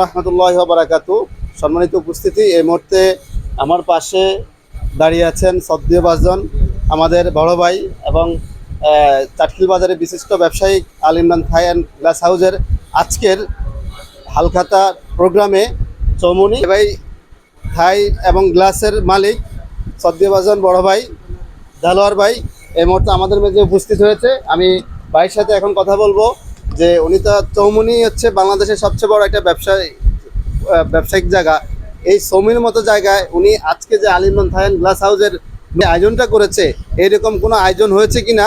রাহমাতুল্লাহি ওয়া বারাকাতুহু। সম্মানিত উপস্থিতি, এই মুহূর্তে আমার পাশে দাঁড়িয়ে আছেন শ্রদ্ধেয় ভাজন আমাদের বড় ভাই এবং চাটখিল বাজারের বিশিষ্ট ব্যবসায়ী আল ইমরান থাই অ্যান্ড গ্লাস হাউসের আজকের হালখাতা প্রোগ্রামে চৌমুনি ভাই থাই এবং গ্লাসের মালিক শ্রদ্ধেয় ভাজন বড় ভাই দেলোয়ার ভাই এই মুহূর্তে আমাদের মাঝে উপস্থিত হয়েছে। আমি ভাইয়ের সাথে এখন কথা বলবো যে উনি তো চৌমুনি হচ্ছে বাংলাদেশের সবচেয়ে বড় একটা ব্যবসায়িক জায়গা। এই চৌমুনির মতো জায়গায় উনি আজকে যে আল ইমরান থাই অ্যান্ড গ্লাস হাউসের আয়োজনটা করেছে, এরকম কোনো আয়োজন হয়েছে কিনা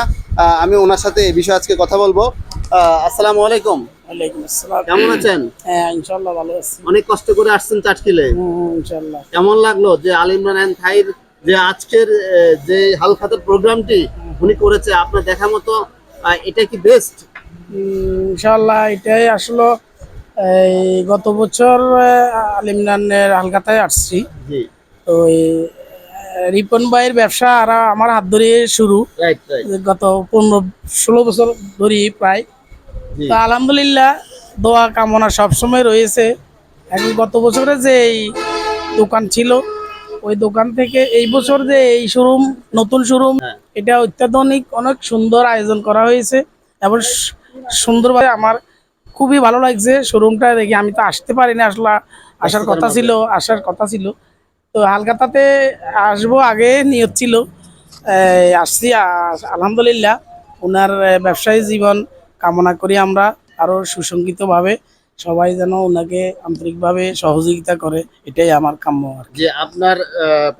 আমি ওনার সাথে এই বিষয়ে আজকে কথা বলবো। আসসালামু আলাইকুম। ওয়ালাইকুম আসসালাম। কেমন আছেন? হ্যাঁ, ইনশাআল্লাহ ভালো আছি। অনেক কষ্ট করে আসছেন চাটখিলে। ইনশাআল্লাহ। কেমন লাগলো যে আল ইমরান অ্যান্ড থাইর যে আজকের যে হালখাতার প্রোগ্রামটি উনি করেছে, আপনার দেখা মতো এটা কি বেস্ট? ইনশাআল্লাহ এটাই আসলে এই গত বছর আল ইমরানের হালখাতায় আসছি। জি, তো রিপন ভাইয়ের ব্যবসা আর আমার হাত ধরে শুরু রাইট। গত 15-16 বছর ধরে প্রায়। জি, তো আলহামদুলিল্লাহ দোয়া কামনা সবসময় রয়েছে। এখন গত বছরে যে এই দোকান ছিল, ওই দোকান থেকে এই বছর যে এই শোরুম, নতুন শোরুম, এটা অত্যাধুনিক অনেক সুন্দর আয়োজন করা হয়েছে এবং সুন্দরভাবে আমার খুবই ভালো লাগছে শোরুমটা দেখে। আমি তো আসতে পারিনি, আসলে আসার কথা ছিল। তো হালখাতাতে আসবো আগে নিয়ত ছিল, আসছি। আলহামদুলিল্লাহ ওনার ব্যবসায়ী জীবন কামনা করি আমরা আরও সুসংগঠিতভাবে সবাই যেন ওনাকে আন্তরিকভাবে সহযোগিতা করে, এটাই আমার কাম্য আর কি। যে আপনার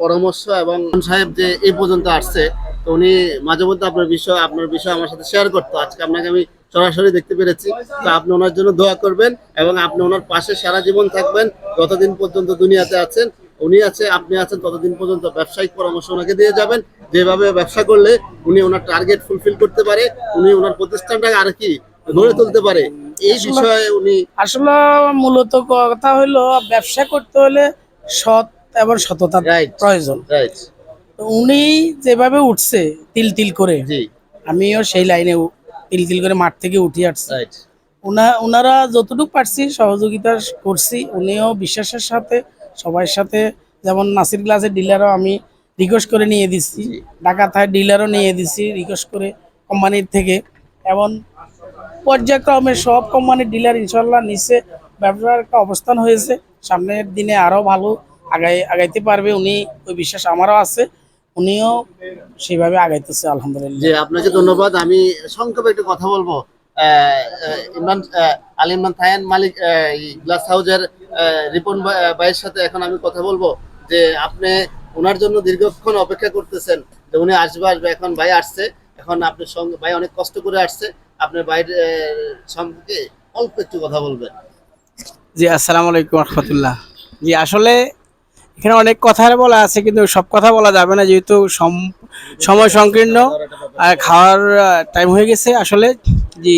পরামর্শ এবং সাহেব যে এই পর্যন্ত আসছে, তো উনি মাঝে মধ্যে আপনার বিষয় আমার সাথে শেয়ার করতো। আজকে আপনাকে আমি সরাসরি দেখতে পেরেছি। তো আপনি ওনার জন্য দোয়া করবেন এবং আপনি ওনার পাশে সারা জীবন থাকবেন। যতদিন পর্যন্ত দুনিয়াতে আছেন, উনি আছে, আপনি আছেন, ততদিন পর্যন্ত ব্যবসায়িক পরামর্শ ওনাকে দিয়ে যাবেন। যেভাবে ব্যবসা করলে উনি ওনার টার্গেট ফুলফিল করতে পারে, উনি ওনার প্রতিষ্ঠানটাকে আর কি গড়ে তুলতে পারে, এই বিষয়ে উনি আসলে মূলত কথা হলো ব্যবসা করতে হলে সৎ এবং সততার রাইট প্রয়োজন। রাইট। তো উনি যেভাবে উঠছে তিল তিল করে, জি, আমিও সেই লাইনে তিল তিল করে মাঠ থেকে উঠে আসছি। রাইট। ওনারা যতটুকু পারছি সহযোগিতা করছি। উনিও বিশ্বাসের সাথে সবার সাথে, যেমন নাসির গ্লাসের ডিলারও আমি রিকোয়েস্ট করে নিয়ে দিচ্ছি, ঢাকা থাই ডিলারও নিয়ে দিচ্ছি রিকোয়েস্ট করে কোম্পানির থেকে, এবং পর্যায়ক্রমে সব কোম্পানির ডিলার ইনশাল্লাহ নিচে ব্যবসার একটা অবস্থান হয়েছে। সামনের দিনে আরও ভালো আগাইতে পারবে উনি, ওই বিশ্বাস আমারও আছে। উনিও সেভাবে আগাইতেছে আলহামদুলিল্লাহ। জি, আপনাকে ধন্যবাদ। আমি সংক্ষেপে একটু কথা বলবো। আল ইমরান থাই অ্যান্ড মালিক গ্লাস হাউসের রিপন ভাইয়ের সাথে এখন আমি কথা বলবো যে আপনি ওনার জন্য দীর্ঘক্ষণ অপেক্ষা করতেছেন যে উনি আসবে। এখন ভাই আসছে, এখন আপনার সঙ্গে ভাই অনেক কষ্ট করে আসছে, আপনার ভাইয়ের সম্পর্কে অল্প একটু কথা বলবেন। জি, আসসালামু আলাইকুম রহমতুল্লাহ। জি, আসলে এখানে অনেক কথা বলা আছে, কিন্তু সব কথা বলা যাবে না, যেহেতু সময় সংকীর্ণ আর খাওয়ার টাইম হয়ে গেছে আসলে। জি,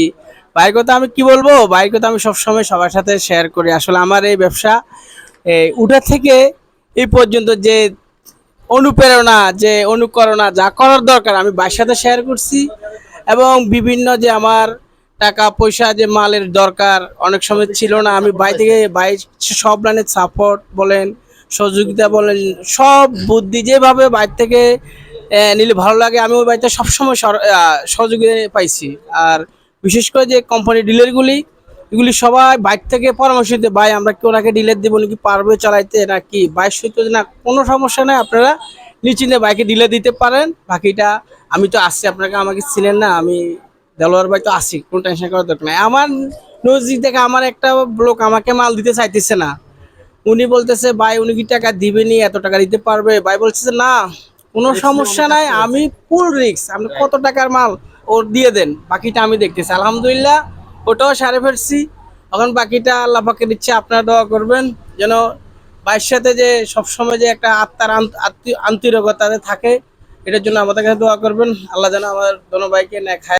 বাইরের কথা আমি কি বলবো, বাইরের কথা আমি সবসময় সবার সাথে শেয়ার করি। আসলে আমার এই ব্যবসা উঠা থেকে এই পর্যন্ত যে অনুপ্রেরণা, যে অনুকরণা, যা করার দরকার আমি বাইরের সাথে শেয়ার করছি। এবং বিভিন্ন যে আমার টাকা পয়সা যে মালের দরকার অনেক সময় ছিল না, আমি বাইরে সব লাইনের সাপোর্ট বলেন, সহযোগিতা বলেন, সব বুদ্ধি যেভাবে বাইরে থেকে নিলে ভালো লাগে, আমি ওই বাড়িতে সবসময় সহযোগিতা পাইছি। আর বিশেষ করে যে কোম্পানি ডিলারগুলি, এগুলি সবাই বাইরে থেকে পরামর্শ দিতে, ভাই আমরা কি ওনাকে ডিলার দেবো নাকি, পারবে চালাইতে নাকি, বাইর সহিত না, কোনো সমস্যা নেই, আপনারা নিশ্চিন্তে বাইকে ডিলার দিতে পারেন। বাকিটা আমি তো আসছি, আমাকে ছিলেন না, আমি দেলোয়ার ভাই তো আসি, কোনো টেনশন করার দরকার নাই। আমার নজিক থেকে আমার একটা লোক আমাকে মাল দিতে চাইতেছে না, উনি বলতেছে ভাই উনি কি টাকা দিবেনি, এত টাকা দিতে পারবে? ভাই বলছে না কোনো সমস্যা নাই, আমি ফুল রিস্ক, আপনি কত টাকার মাল ওর দিয়ে দেন, বাকিটা আমি দেখতেছি। আলহামদুলিল্লাহ ওটাও সারে ফেলছি। এখন বাকিটা আল্লাহ পাকের ইচ্ছে, আপনারা দোয়া করবেন যেন ভাইয়ের সাথে যে সবসময় যে একটা আত্মার আন্তরিকতা থাকে, এটার জন্য আমাদের কাছে দোয়া করবেন। আল্লাহ যেন আমার দোনো ভাইকে নেয় খায়।